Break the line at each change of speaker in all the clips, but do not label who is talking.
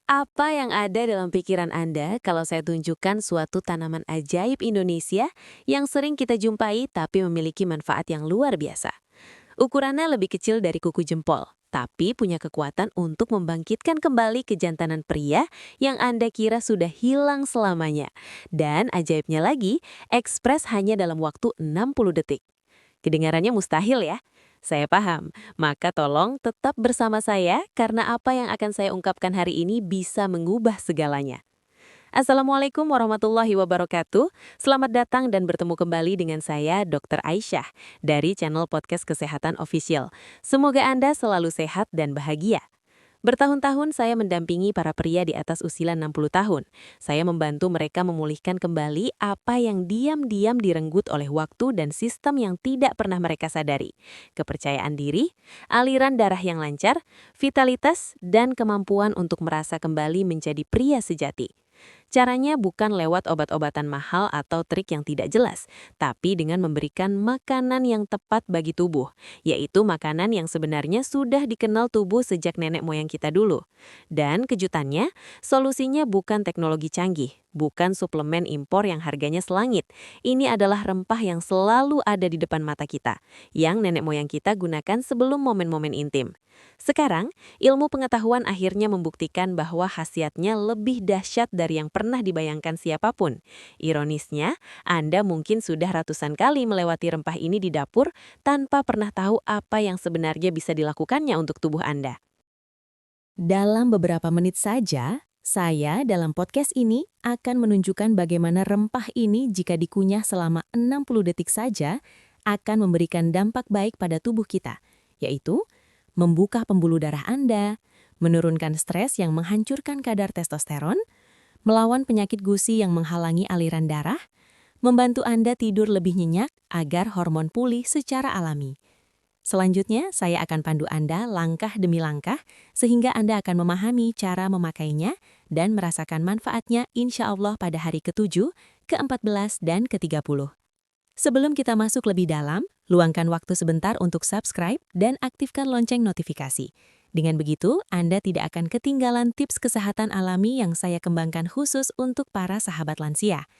Apa yang ada dalam pikiran Anda kalau saya tunjukkan suatu tanaman ajaib Indonesia yang sering kita jumpai tapi memiliki manfaat yang luar biasa? Ukurannya lebih kecil dari kuku jempol, tapi punya kekuatan untuk membangkitkan kembali kejantanan pria yang Anda kira sudah hilang selamanya. Dan ajaibnya lagi, ekspres hanya dalam waktu 60 detik. Kedengarannya mustahil ya? Saya paham, maka tolong tetap bersama saya karena apa yang akan saya ungkapkan hari ini bisa mengubah segalanya. Assalamualaikum warahmatullahi wabarakatuh. Selamat datang dan bertemu kembali dengan saya, Dr. Aisyah, dari channel Podcast Kesehatan Official. Semoga Anda selalu sehat dan bahagia. Bertahun-tahun saya mendampingi para pria di atas usia 60 tahun. Saya membantu mereka memulihkan kembali apa yang diam-diam direnggut oleh waktu dan sistem yang tidak pernah mereka sadari. Kepercayaan diri, aliran darah yang lancar, vitalitas, dan kemampuan untuk merasa kembali menjadi pria sejati. Caranya bukan lewat obat-obatan mahal atau trik yang tidak jelas, tapi dengan memberikan makanan yang tepat bagi tubuh, yaitu makanan yang sebenarnya sudah dikenal tubuh sejak nenek moyang kita dulu. Dan kejutannya, solusinya bukan teknologi canggih, bukan suplemen impor yang harganya selangit. Ini adalah rempah yang selalu ada di depan mata kita, yang nenek moyang kita gunakan sebelum momen-momen intim. Sekarang, ilmu pengetahuan akhirnya membuktikan bahwa khasiatnya lebih dahsyat dari yang pernah dibayangkan siapapun. Ironisnya, Anda mungkin sudah ratusan kali melewati rempah ini di dapur tanpa pernah tahu apa yang sebenarnya bisa dilakukannya untuk tubuh Anda. Dalam beberapa menit saja, saya dalam podcast ini akan menunjukkan bagaimana rempah ini jika dikunyah selama 60 detik saja akan memberikan dampak baik pada tubuh kita, yaitu membuka pembuluh darah Anda, menurunkan stres yang menghancurkan kadar testosteron, melawan penyakit gusi yang menghalangi aliran darah, membantu Anda tidur lebih nyenyak agar hormon pulih secara alami. Selanjutnya, saya akan pandu Anda langkah demi langkah sehingga Anda akan memahami cara memakainya dan merasakan manfaatnya insya Allah pada hari ke-7, ke-14, dan ke-30. Sebelum kita masuk lebih dalam, luangkan waktu sebentar untuk subscribe dan aktifkan lonceng notifikasi. Dengan begitu, Anda tidak akan ketinggalan tips kesehatan alami yang saya kembangkan khusus untuk para sahabat lansia.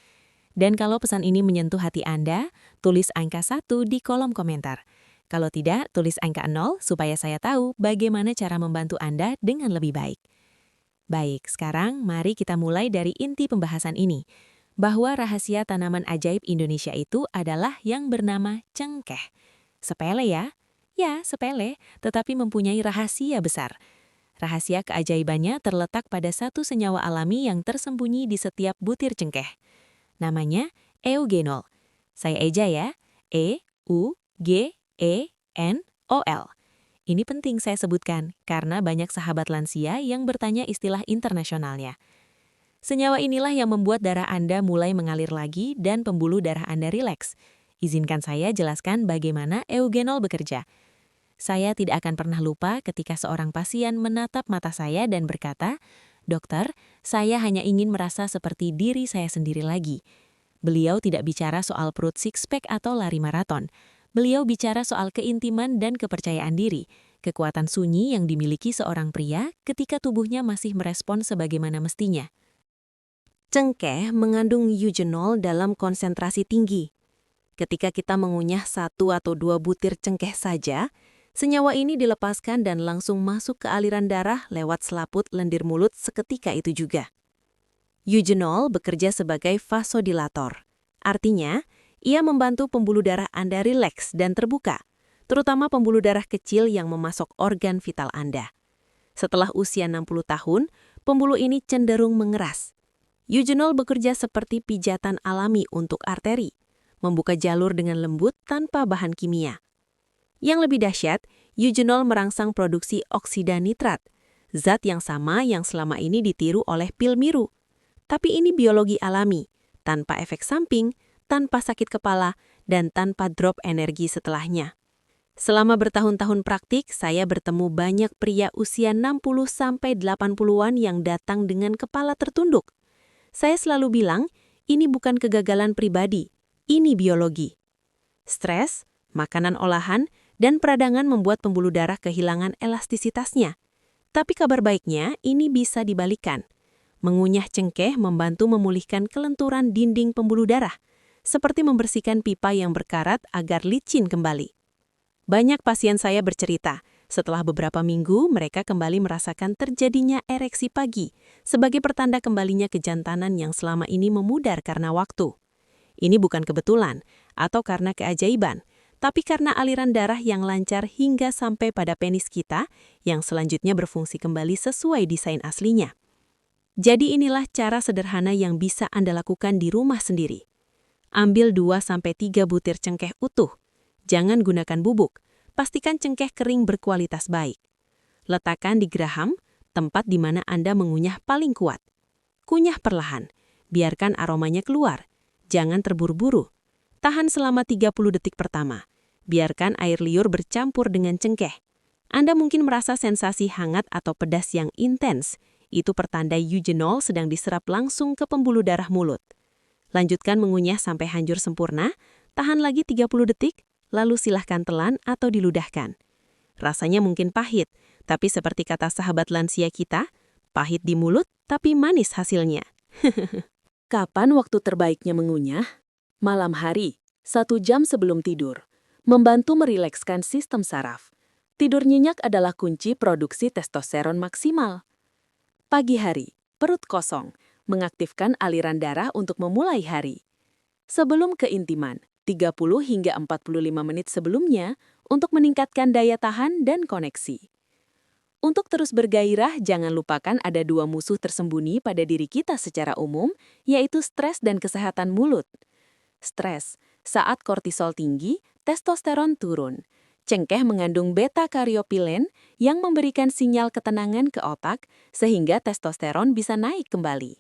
Dan kalau pesan ini menyentuh hati Anda, tulis angka 1 di kolom komentar. Kalau tidak, tulis angka 0 supaya saya tahu bagaimana cara membantu Anda dengan lebih baik. Baik, sekarang mari kita mulai dari inti pembahasan ini, bahwa rahasia tanaman ajaib Indonesia itu adalah yang bernama cengkeh. Sepele ya? Ya, sepele, tetapi mempunyai rahasia besar. Rahasia keajaibannya terletak pada satu senyawa alami yang tersembunyi di setiap butir cengkeh. Namanya eugenol. Saya eja ya, E-U-G-E-N-O-L. Ini penting saya sebutkan, karena banyak sahabat lansia yang bertanya istilah internasionalnya. Senyawa inilah yang membuat darah Anda mulai mengalir lagi dan pembuluh darah Anda rileks. Izinkan saya jelaskan bagaimana eugenol bekerja. Saya tidak akan pernah lupa ketika seorang pasien menatap mata saya dan berkata, "Dokter, saya hanya ingin merasa seperti diri saya sendiri lagi." Beliau tidak bicara soal perut six-pack atau lari maraton. Beliau bicara soal keintiman dan kepercayaan diri, kekuatan sunyi yang dimiliki seorang pria ketika tubuhnya masih merespon sebagaimana mestinya. Cengkeh mengandung eugenol dalam konsentrasi tinggi. Ketika kita mengunyah 1 atau 2 butir cengkeh saja, senyawa ini dilepaskan dan langsung masuk ke aliran darah lewat selaput lendir mulut seketika itu juga. Eugenol bekerja sebagai vasodilator. Artinya, ia membantu pembuluh darah Anda rileks dan terbuka, terutama pembuluh darah kecil yang memasok organ vital Anda. Setelah usia 60 tahun, pembuluh ini cenderung mengeras. Eugenol bekerja seperti pijatan alami untuk arteri, membuka jalur dengan lembut tanpa bahan kimia. Yang lebih dahsyat, eugenol merangsang produksi oksida nitrat, zat yang sama yang selama ini ditiru oleh pil miru. Tapi ini biologi alami, tanpa efek samping, tanpa sakit kepala, dan tanpa drop energi setelahnya. Selama bertahun-tahun praktik, saya bertemu banyak pria usia 60-80-an yang datang dengan kepala tertunduk. Saya selalu bilang, ini bukan kegagalan pribadi, ini biologi. Stres, makanan olahan, dan peradangan membuat pembuluh darah kehilangan elastisitasnya. Tapi kabar baiknya, ini bisa dibalikan. Mengunyah cengkeh membantu memulihkan kelenturan dinding pembuluh darah, seperti membersihkan pipa yang berkarat agar licin kembali. Banyak pasien saya bercerita, setelah beberapa minggu mereka kembali merasakan terjadinya ereksi pagi, sebagai pertanda kembalinya kejantanan yang selama ini memudar karena waktu. Ini bukan kebetulan, atau karena keajaiban, tapi karena aliran darah yang lancar hingga sampai pada penis kita, yang selanjutnya berfungsi kembali sesuai desain aslinya. Jadi inilah cara sederhana yang bisa Anda lakukan di rumah sendiri. Ambil 2-3 butir cengkeh utuh. Jangan gunakan bubuk. Pastikan cengkeh kering berkualitas baik. Letakkan di geraham, tempat di mana Anda mengunyah paling kuat. Kunyah perlahan. Biarkan aromanya keluar. Jangan terburu-buru. Tahan selama 30 detik pertama. Biarkan air liur bercampur dengan cengkeh. Anda mungkin merasa sensasi hangat atau pedas yang intens. Itu pertanda eugenol sedang diserap langsung ke pembuluh darah mulut. Lanjutkan mengunyah sampai hancur sempurna. Tahan lagi 30 detik. Lalu silahkan telan atau diludahkan. Rasanya mungkin pahit, tapi seperti kata sahabat lansia kita, pahit di mulut tapi manis hasilnya.
Kapan waktu terbaiknya mengunyah? Malam hari, 1 jam sebelum tidur. Membantu merilekskan sistem saraf. Tidur nyenyak adalah kunci produksi testosteron maksimal. Pagi hari, perut kosong, mengaktifkan aliran darah untuk memulai hari. Sebelum keintiman, 30 hingga 45 menit sebelumnya untuk meningkatkan daya tahan dan koneksi. Untuk terus bergairah, jangan lupakan ada 2 musuh tersembunyi pada diri kita secara umum, yaitu stres dan kesehatan mulut. Stres, saat kortisol tinggi, testosteron turun. Cengkeh mengandung beta-karyopilen yang memberikan sinyal ketenangan ke otak, sehingga testosteron bisa naik kembali.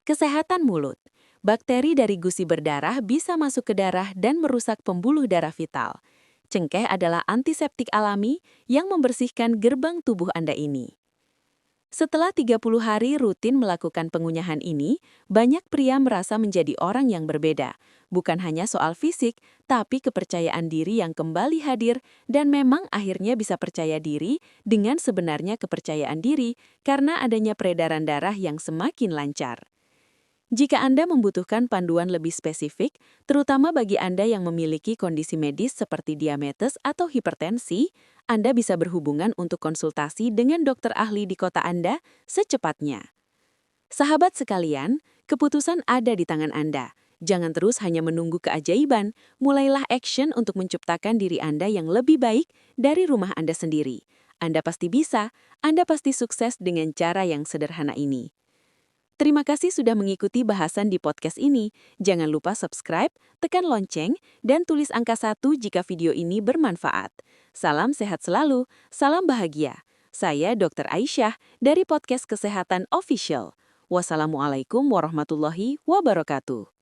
Kesehatan mulut. Bakteri dari gusi berdarah bisa masuk ke darah dan merusak pembuluh darah vital. Cengkeh adalah antiseptik alami yang membersihkan gerbang tubuh Anda ini. Setelah 30 hari rutin melakukan pengunyahan ini, banyak pria merasa menjadi orang yang berbeda. Bukan hanya soal fisik, tapi kepercayaan diri yang kembali hadir dan memang akhirnya bisa percaya diri dengan sebenarnya kepercayaan diri karena adanya peredaran darah yang semakin lancar. Jika Anda membutuhkan panduan lebih spesifik, terutama bagi Anda yang memiliki kondisi medis seperti diabetes atau hipertensi, Anda bisa berhubungan untuk konsultasi dengan dokter ahli di kota Anda secepatnya. Sahabat sekalian, keputusan ada di tangan Anda. Jangan terus hanya menunggu keajaiban, mulailah action untuk menciptakan diri Anda yang lebih baik dari rumah Anda sendiri. Anda pasti bisa, Anda pasti sukses dengan cara yang sederhana ini. Terima kasih sudah mengikuti bahasan di podcast ini. Jangan lupa subscribe, tekan lonceng, dan tulis angka 1 jika video ini bermanfaat. Salam sehat selalu, salam bahagia. Saya Dr. Aisyah dari Podcast Kesehatan Official. Wassalamualaikum warahmatullahi wabarakatuh.